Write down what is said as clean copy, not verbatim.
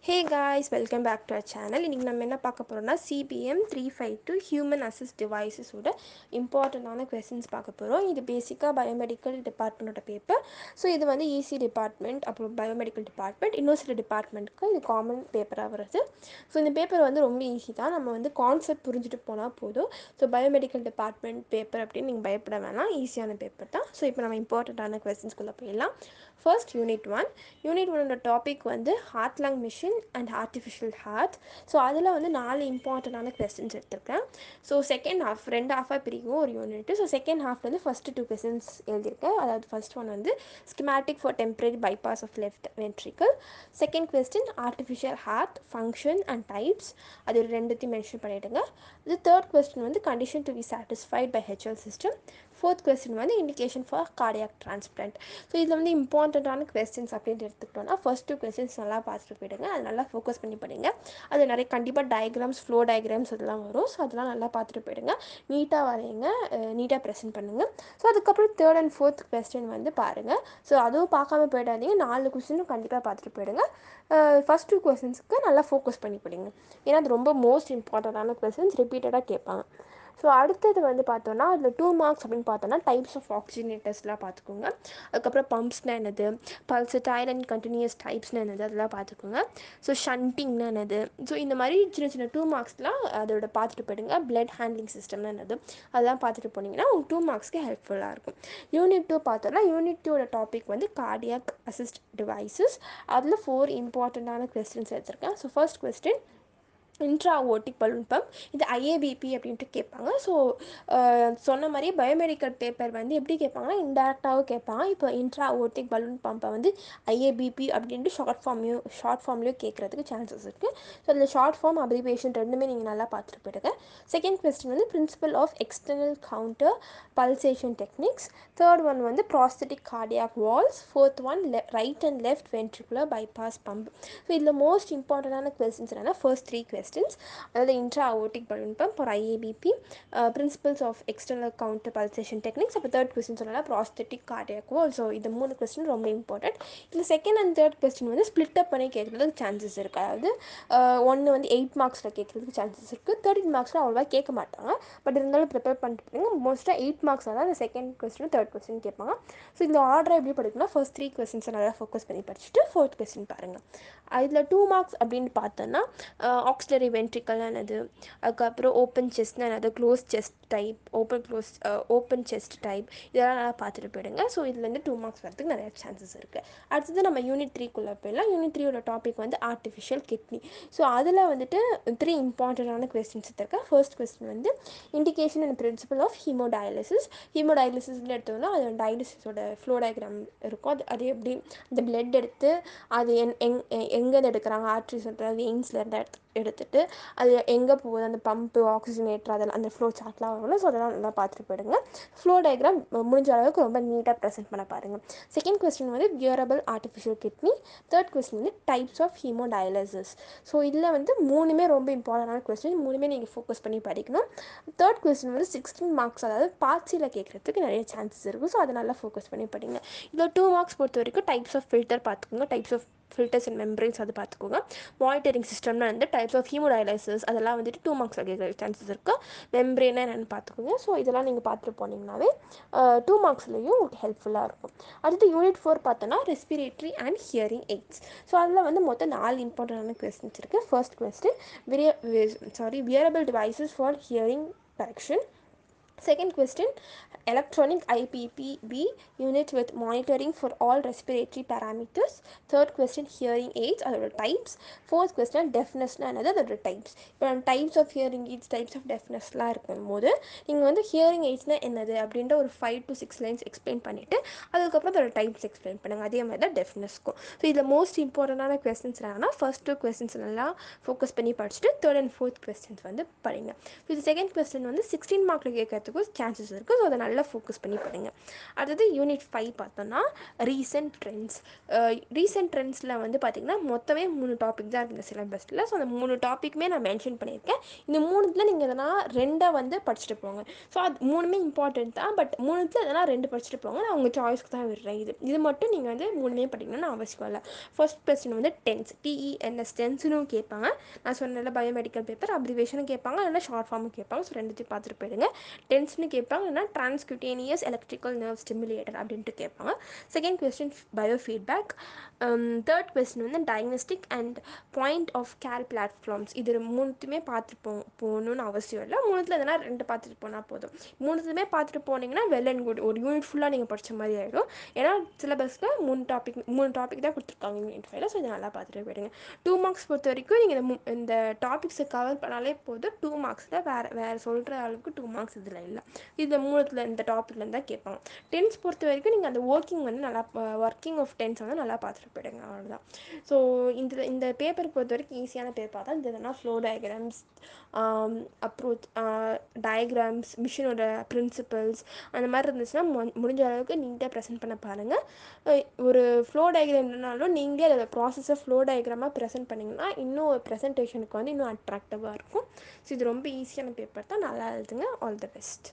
Hey guys, welcome back to our channel. இன்னைக்கு நம்ம என்ன பார்க்க போறோம்னா CBM352 ஹியூமன் அசிஸ்ட் டிவைசஸோட இம்பார்ட்டண்டான கொஸ்டின்ஸ் பார்க்க போகிறோம். இது பேசிக்காக பயோமெடிக்கல் டிபார்ட்மெண்ட்டோட பேப்பர். ஸோ இது வந்து இசி டிபார்ட்மெண்ட், அப்புறம் பயோமெடிக்கல் டிபார்ட்மெண்ட், இன்னும் சில டிபார்ட்மெண்ட்டுக்கு இது காமன் பேப்பராக வருது. ஸோ இந்த பேப்பர் வந்து ரொம்ப ஈஸி தான். நம்ம வந்து கான்செப்ட் புரிஞ்சுட்டு போனால் போதும். ஸோ பயோமெடிக்கல் டிபார்ட்மெண்ட் பேப்பர் அப்படின்னு நீங்கள் பயப்பட வேணாம், ஈஸியான பேப்பர் தான். ஸோ இப்போ நம்ம இம்பார்ட்டண்ட்டான கொஸ்டின்ஸ்குள்ளே போயிடலாம். ஃபர்ஸ்ட் யூனிட் ஒன்னோட டாபிக் வந்து heart lung machine and artificial heart. So அதில் வந்து 4 இம்பார்ட்டண்டான கொஸ்டின்ஸ் எடுத்திருக்கேன். ஸோ செகண்ட் ஹாஃப் 2 ஹாஃபாக பிரிக்கும் ஒரு யூனிட்டு. ஸோ செகண்ட் ஹாஃப் வந்து ஃபஸ்ட்டு 2 கொஸ்டின்ஸ் எழுதியிருக்கேன். அதாவது ஃபர்ஸ்ட் ஒன் வந்து schematic for temporary bypass of left ventricle. Second question artificial heart function and types, அது ரெண்டுத்தையும் மென்ஷன் பண்ணிவிடுங்க. இது தேர்ட் கொஸ்டின் வந்து condition to be satisfied by HL system. Fourth question வந்து indication for cardiac transplant. So இதில் வந்து இம்பார்ட்டண்ட்டான questions அப்படின்ட்டு எடுத்துக்கிட்டோம்னா ஃபர்ஸ்ட் 2 கொஸ்டின்ஸ் நல்லா பார்த்துட்டு போயிடுங்க. அது நல்லா ஃபோக்கஸ் பண்ணி படிங்க. அது நிறைய கண்டிப்பாக டயக்ராம்ஸ், ஃப்ளோ டயக்ராம்ஸ் அதெல்லாம் வரும். ஸோ அதெல்லாம் நல்லா பார்த்துட்டு போயிடுங்க. நீட்டாக வரைங்க, நீட்டாக ப்ரெசென்ட் பண்ணுங்கள். ஸோ அதுக்கப்புறம் தேர்ட் அண்ட் ஃபோர்த் கொஸ்டின் வந்து பாருங்கள். ஸோ அதுவும் பார்க்காம போயிடாதீங்க. 4 கொஸ்டினும் கண்டிப்பாக பார்த்துட்டு போயிடுங்க. ஃபர்ஸ்ட் 2 கொஸ்டின்ஸ்க்கு நல்லா ஃபோக்கஸ் பண்ணி படிங்க. ஏன்னா அது ரொம்ப மோஸ்ட் இம்பார்ட்டண்ட்டான கொஸ்டின்ஸ், ரிப்பீட்டடாக கேட்பாங்க. ஸோ அடுத்தது வந்து பார்த்தோன்னா அதில் 2 மார்க்ஸ் அப்படின்னு பார்த்தோன்னா டைப்ஸ் ஆஃப் ஆக்சிஜனேட்டர்ஸ்லாம் பார்த்துக்கோங்க. அதுக்கப்புறம் பம்ப்ஸ்னால் என்னது, பல்சடைல் அண்ட் கண்டினியூஸ் டைப்ஸ்னால் என்னது, அதெல்லாம் பார்த்துக்கோங்க. ஸோ ஷண்டிங்னா என்னது, ஸோ இந்த மாதிரி சின்ன சின்ன 2 மார்க்ஸ்லாம் அதோட பார்த்துட்டு போயிடுங்க. பிளட் ஹேண்ட்லிங் சிஸ்டம்னா என்னது, அதெல்லாம் பார்த்துட்டு போனீங்கன்னா உங்களுக்கு 2 மார்க்ஸ்க்கு ஹெல்ப்ஃபுல்லாக இருக்கும். யூனிட் 2 பார்த்தோன்னா யூனிட் 2 டாபிக் வந்து கார்டியாக் அசிஸ்ட் டிவைசஸ். அதில் 4 இம்பார்ட்டண்ட்டான கொஸ்டின்ஸ் எடுத்திருக்கேன். So first question intraaortic balloon pump, இது ஐஏபிபி அப்படின்ட்டு கேட்பாங்க. ஸோ சொன்ன மாதிரி பயோமெடிக்கல் பேப்பர் வந்து எப்படி கேட்பாங்கன்னா இன்டெரக்டாகவும் கேட்பாங்க. இப்போ இன்ட்ராவோட்டிக் பலூன் பம்பை வந்து ஐஏபிபி அப்படின்ட்டு ஷார்ட் ஃபார்ம்லேயும் கேட்குறதுக்கு சான்சஸ் இருக்குது. ஸோ அதில் ஷார்ட் ஃபார்ம் அப்ரிவேஷன் ரெண்டுமே நீங்கள் நல்லா பார்த்துட்டு போயிடுங்க. செகண்ட் கொஸ்டின் வந்து principle of external counter pulsation techniques. Third one வந்து prosthetic cardiac valves. Fourth one right and left ventricular bypass pump. So இதில் மோஸ்ட் இம்பார்ட்டண்டான கொஸ்டின்ஸ் என்னென்னா ஃபர்ஸ்ட் 3 questions, அதாவது இன்ட்ராவோட்டிக் பலூன் பம்ப் ஒரு IABP, principles of external counter pulsation techniques, அப்போ third question சொல்லலாம் prosthetic cardiac valve. So இந்த 3 question ரொம்ப important. இதில் செகண்ட் அண்ட் தேர்ட் கொஸ்டின் வந்து ஸ்பிளிட் அப் பண்ணி கேட்குறதுக்கு சான்சஸ் இருக்குது. அதாவது ஒன்று வந்து 8 மார்க்ஸில் கேட்குறதுக்கு சான்சஸ் இருக்குது. 13 மார்க்ஸில் அவ்வளோவா கேட்க மாட்டாங்க. பட் இருந்தாலும் ப்ரிப்பேர் பண்ணிட்டு போங்க. மோஸ்ட்டாக 8 மார்க்ஸில் தான் அந்த செகண்ட் கொஸ்டின் தேர்ட் கொஸ்டின் கேட்பாங்க. ஸோ இந்த ஆர்டரை எப்படி படிக்கணும்னா ஃபர்ஸ்ட் 3 கொஸ்டின்ஸை நல்லா ஃபோக்கஸ் பண்ணி படிச்சுட்டு ஃபோர்த் கொஸ்டின் பாருங்கள். இதில் 2 மார்க்ஸ் அப்படின்னு பார்த்தோன்னா ஆக்சிலரி வென்ட்ரிக்கல்னா என்னது, அதுக்கப்புறம் ஓப்பன் செஸ்ட்னா என்னது, close chest type, open chest type, இதெல்லாம் நல்லா பார்த்துட்டு போயிடுங்க. ஸோ இதுலேருந்து 2 மார்க்ஸ் வரதுக்கு நிறைய சான்சஸ் இருக்குது. அடுத்தது நம்ம யூனிட் 3குள்ளே போயிடலாம். யூனிட் 3யோட டாபிக் வந்து ஆர்டிஃபிஷியல் கிட்னி. ஸோ அதில் வந்துட்டு 3 இம்பார்ட்டண்டான கொஸ்டின்ஸ் எடுத்திருக்கேன். ஃபர்ஸ்ட் கொஸ்டின் வந்து இண்டிகேஷன் அண்ட் பிரின்சிபல் ஆஃப் ஹீமோடயாலிசிஸ்ன்னு எடுத்தோம்னா அது டயாலிசிஸோட ஃப்ளோ டயக்ராம் இருக்கும். அது எப்படி இந்த பிளட் எடுத்து அது எங்கேருந்து எடுக்கிறாங்க, ஆர்ட்ரிஸ் வெயின்ஸ்லேருந்து எடுத்துகிட்டு அது எங்கே போகுது, அந்த பம்பு ஆக்சிஜனேட்டர், அதெல்லாம் அந்த ஃப்ளோ சார்ட்லாம் வரும்ல. ஸோ அதெல்லாம் நல்லா பார்த்துட்டு போயிடுங்க. ஃப்ளோ டயக்ராம் முடிஞ்ச அளவுக்கு ரொம்ப நீட்டாக ப்ரெசென்ட் பண்ண பாருங்கள். செகண்ட் கொஸ்டின் வந்து wearable artificial kidney. Third question வந்து டைப்ஸ் ஆஃப் ஹீமோடயாலிசிஸ். ஸோ இதில் வந்து 3மே ரொம்ப இம்பார்ட்டண்டான கொஸ்டின், 3மே நீங்கள் ஃபோக்கஸ் பண்ணி படிக்கணும். தேர்ட் கொஸ்டின் வந்து 16 மார்க்ஸ், அதாவது பார்ட்ஸில் கேட்குறதுக்கு நிறைய சான்சஸ் இருக்கும். ஸோ அதை நல்லா ஃபோக்கஸ் பண்ணி படிங்க. இதில் 2 மார்க்ஸ் பொறுத்த வரைக்கும் டைப்ஸ் ஆஃப் ஃபில்டர் பார்த்துக்கோங்க, types of filters and membranes அது பார்த்துக்கோங்க. மானிட்டரிங் சிஸ்டம்னா வந்து டைப்ஸ் ஆஃப் ஹீமோடயாலிசிஸ், அதெல்லாம் வந்துட்டு 2 மார்க்ஸில் கேட்குற சான்சஸ் இருக்குது. மெம்பரேனா என்னென்னு பார்த்துக்கோங்க. ஸோ இதெல்லாம் நீங்கள் பார்த்துட்டு போனீங்கன்னாவே 2 மார்க்ஸ்லேயும் உங்களுக்கு ஹெல்ப்ஃபுல்லாக இருக்கும். அடுத்து யூனிட் 4 பார்த்தோன்னா respiratory and hearing AIDS. So அதில் வந்து மொத்தம் 4 இம்பார்ட்டண்டான கொஸ்டின்ஸ் இருக்குது. First question wearable devices for hearing correction. Second question, electronic IPPB unit with monitoring for all respiratory parameters. Third question, hearing aids, அதோட types. Fourth question, deafnessனா என்னது, அதோட types. இப்போ types of hearing aids, types of deafnessலாம் இருக்கும்போது நீங்கள் வந்து hearing aidsனா என்னது அப்படின்ற ஒரு 5 to 6 lines எக்ஸ்பிளைன் பண்ணிவிட்டு அதுக்கப்புறம் அதோட டைப்ஸ் எக்ஸ்பிளைன் பண்ணுங்கள். அதே மாதிரி தான் டெஃப்னஸ்க்கும். ஸோ இதில் மோஸ்ட் இம்பார்ட்டண்டான கொஸ்டின்ஸ் என்னன்னா ஃபர்ஸ்ட் 2 கொஸ்டின்ஸ் நல்லா ஃபோக்கஸ் பண்ணி படிச்சுட்டு தேர்ட் அண்ட் ஃபோர்த் கொஸ்டின்ஸ் வந்து படிங்க. ஸோ இது செகண்ட் கொஸ்டின் வந்து 16 மார்க்கில் கேட்குற வரதுக்கும் சான்சஸ் இருக்குது. ஸோ அதை நல்லா ஃபோக்கஸ் பண்ணி படிங்க. அடுத்தது யூனிட் 5 பார்த்தோன்னா ரீசெண்ட் ட்ரெண்ட்ஸ். ரீசெண்ட் ட்ரெண்ட்ஸில் வந்து பார்த்திங்கன்னா மொத்தமே 3 டாபிக் தான் இருக்குது சிலபஸில். ஸோ அந்த 3 டாப்பிக்குமே நான் மென்ஷன் பண்ணியிருக்கேன். இந்த 3த்தில் நீங்கள் எதனா 2 வந்து படிச்சுட்டு போங்க. ஸோ அது 3மே இம்பார்ட்டன்ட் தான். பட் 3த்தில் எதனா 2 படிச்சுட்டு போங்க. நான் உங்கள் சாய்ஸ்க்கு தான் விடுறேன். இது மட்டும் நீங்கள் வந்து 3மே படிக்கணும்னு அவசியம் இல்லை. ஃபர்ஸ்ட் கொஸ்டின் வந்து டென்ஸ், டிஇஎன்எஸ் டென்ஸ்னு கேட்பாங்க. நான் சொன்னல பயோமெடிக்கல் பேப்பர் அப்ரிவேஷனும் கேட்பாங்க, இல்லைனா ஷார்ட் ஃபார்மும் கேட்பாங்க. ஸோ ரெண்டுத்தையும் பார்த்துட்டு போயிடுங்க. டென்ஸ்னு கேட்பாங்க, இல்லைனா டிரான்ஸ்குட்டேனியஸ் எலக்ட்ரிக்கல் நர்வ் ஸ்டிமுலேட்டர் அப்படின்ட்டு கேட்பாங்க. Second question biofeedback. Third question வந்து diagnostic and point of care platforms. இது 3த்தையுமே பார்த்துட்டு போகணுன்னு அவசியம் இல்லை. 3த்தில் எதனா 2 பார்த்துட்டு போனால் போதும். 3த்தையுமே பார்த்துட்டு போனீங்கன்னா வெல் அண்ட் குட். ஒரு யூனிட் ஃபுல்லாக நீங்கள் படித்த மாதிரி ஆகிடும். ஏன்னா சிலபஸில் 3 டாபிக் தான் கொடுத்துருக்காங்க யூனிட் 5ல. ஸோ இதை நல்லா பார்த்துட்டு போயிடுங்க. 2 மார்க்ஸ் பொறுத்த வரைக்கும் நீங்கள் இந்த டாபிக்ஸை கவர் பண்ணாலே போதும். 2 மார்க்ஸில் வேறு சொல்கிற அளவுக்கு 2 மார்க்ஸ் இதில் இல்லை. இதில் 3த்தில் இந்த டாப்பிக்லேருந்து தான் கேட்பாங்க. டென்ஸ் பொறுத்த வரைக்கும் நீங்கள் அந்த ஒர்க்கிங் வந்து நல்லா ஒர்க்கிங் ஆஃப் டென்ஸ் வந்து நல்லா பார்த்துட்டு போயிடுங்க. அவ்வளோதான். ஸோ இந்த பேப்பர் பொறுத்த வரைக்கும் ஈஸியான பேப்பர் தான். இது எதுனா ஃப்ளோ டயக்ராம்ஸ், அப்ரோச் டயக்ராம்ஸ், மிஷினோட பிரின்சிபல்ஸ் அந்த மாதிரி இருந்துச்சுன்னா முடிஞ்ச அளவுக்கு நீட்டாக ப்ரெசென்ட் பண்ண பாருங்கள். ஒரு ஃப்ளோ டயக்ராம் இல்லைனாலும் நீங்களே அதோட ப்ராசஸை ஃப்ளோ டயக்ராமாக ப்ரெசென்ட் பண்ணிங்கன்னா இன்னும் ப்ரெசன்டேஷனுக்கு வந்து இன்னும் அட்ராக்டிவாக இருக்கும். ஸோ இது ரொம்ப ஈஸியான பேப்பர் தான். நல்லா எழுதுங்க. All the best.